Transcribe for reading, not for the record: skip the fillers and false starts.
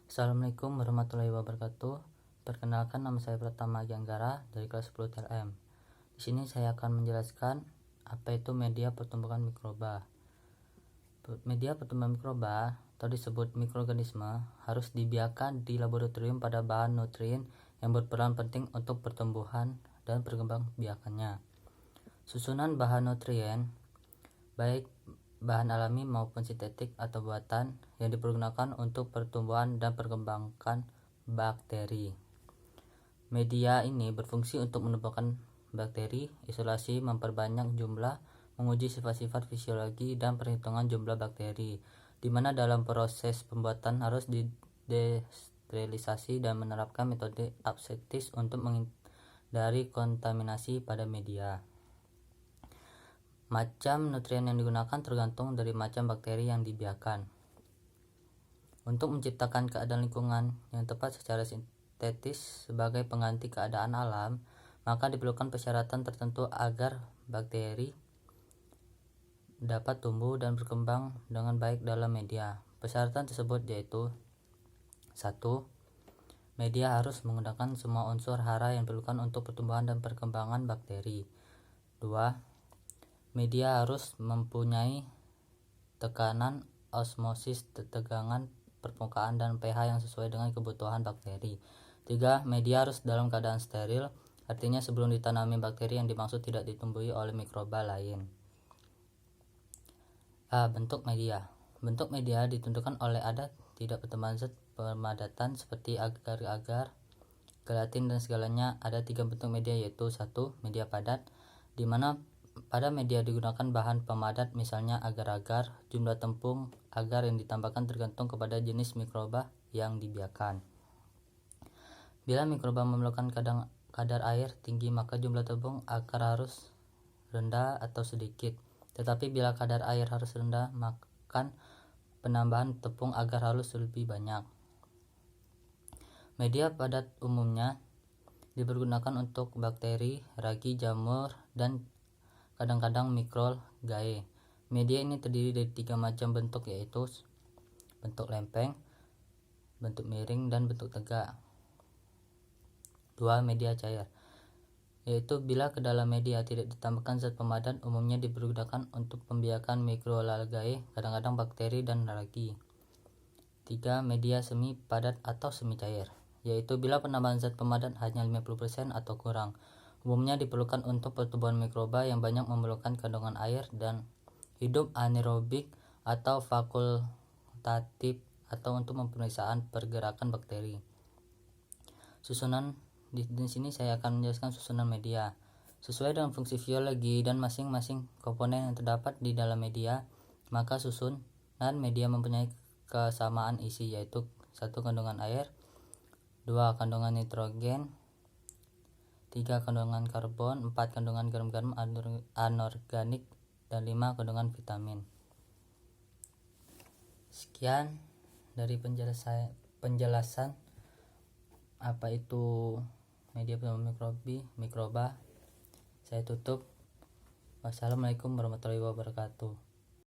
Assalamualaikum warahmatullahi wabarakatuh. Perkenalkan, nama saya Pratama Gianggara dari kelas 10 TLM. Di sini saya akan menjelaskan apa itu media pertumbuhan mikroba. Media pertumbuhan mikroba atau disebut mikroorganisme harus dibiarkan di laboratorium pada bahan nutrien yang berperan penting untuk pertumbuhan dan perkembangbiakannya. Susunan bahan nutrien, baik bahan alami maupun sintetik atau buatan, yang dipergunakan untuk pertumbuhan dan perkembangan bakteri. Media ini berfungsi untuk menumbuhkan bakteri, isolasi, memperbanyak jumlah, menguji sifat-sifat fisiologi dan perhitungan jumlah bakteri, di mana dalam proses pembuatan harus didesterilisasi dan menerapkan metode aseptis untuk menghindari kontaminasi pada media. Macam nutrien yang digunakan tergantung dari macam bakteri yang dibiarkan. Untuk menciptakan keadaan lingkungan yang tepat secara sintetis sebagai pengganti keadaan alam, maka diperlukan persyaratan tertentu agar bakteri dapat tumbuh dan berkembang dengan baik dalam media. Persyaratan tersebut yaitu: 1. Media harus menggunakan semua unsur hara yang diperlukan untuk pertumbuhan dan perkembangan bakteri. 2. Media harus mempunyai tekanan osmosis, tegangan permukaan, dan pH yang sesuai dengan kebutuhan bakteri. 3. Media harus dalam keadaan steril, artinya sebelum ditanami bakteri yang dimaksud tidak ditumbuhi oleh mikroba lain. Bentuk media. Bentuk media ditentukan oleh ada tidak pertambahan zat pemadatan seperti agar-agar, gelatin, dan segalanya. Ada 3 bentuk media, yaitu 1. Media padat, di mana pada media digunakan bahan pemadat, misalnya agar-agar. Jumlah tepung agar yang ditambahkan tergantung kepada jenis mikroba yang dibiarkan. Bila mikroba memerlukan kadar air tinggi, maka jumlah tepung agar harus rendah atau sedikit. Tetapi bila kadar air harus rendah, maka penambahan tepung agar harus lebih banyak. Media padat umumnya dipergunakan untuk bakteri, ragi, jamur, dan kadang-kadang mikroalgae. Media ini terdiri dari 3 macam bentuk, yaitu bentuk lempeng, bentuk miring, dan bentuk tegak. 2. Media cair, yaitu bila ke dalam media tidak ditambahkan zat pemadat, umumnya dipergunakan untuk pembiakan mikroalgae, kadang-kadang bakteri dan ragi. 3. Media semi padat atau semi cair, yaitu bila penambahan zat pemadat hanya 50% atau kurang. Umumnya diperlukan untuk pertumbuhan mikroba yang banyak memerlukan kandungan air dan hidup anaerobik atau fakultatif, atau untuk pemeriksaan pergerakan bakteri. Susunan di sini saya akan menjelaskan susunan media. Sesuai dengan fungsi fisiologi dan masing-masing komponen yang terdapat di dalam media, maka susunan media mempunyai kesamaan isi, yaitu 1. Kandungan air, 2. Kandungan nitrogen, 3. Kandungan karbon, 4. Kandungan garam-garam anorganik, dan 5. Kandungan vitamin. Sekian dari penjelasan apa itu media pertumbuhan mikroba. Saya tutup. Wassalamualaikum warahmatullahi wabarakatuh.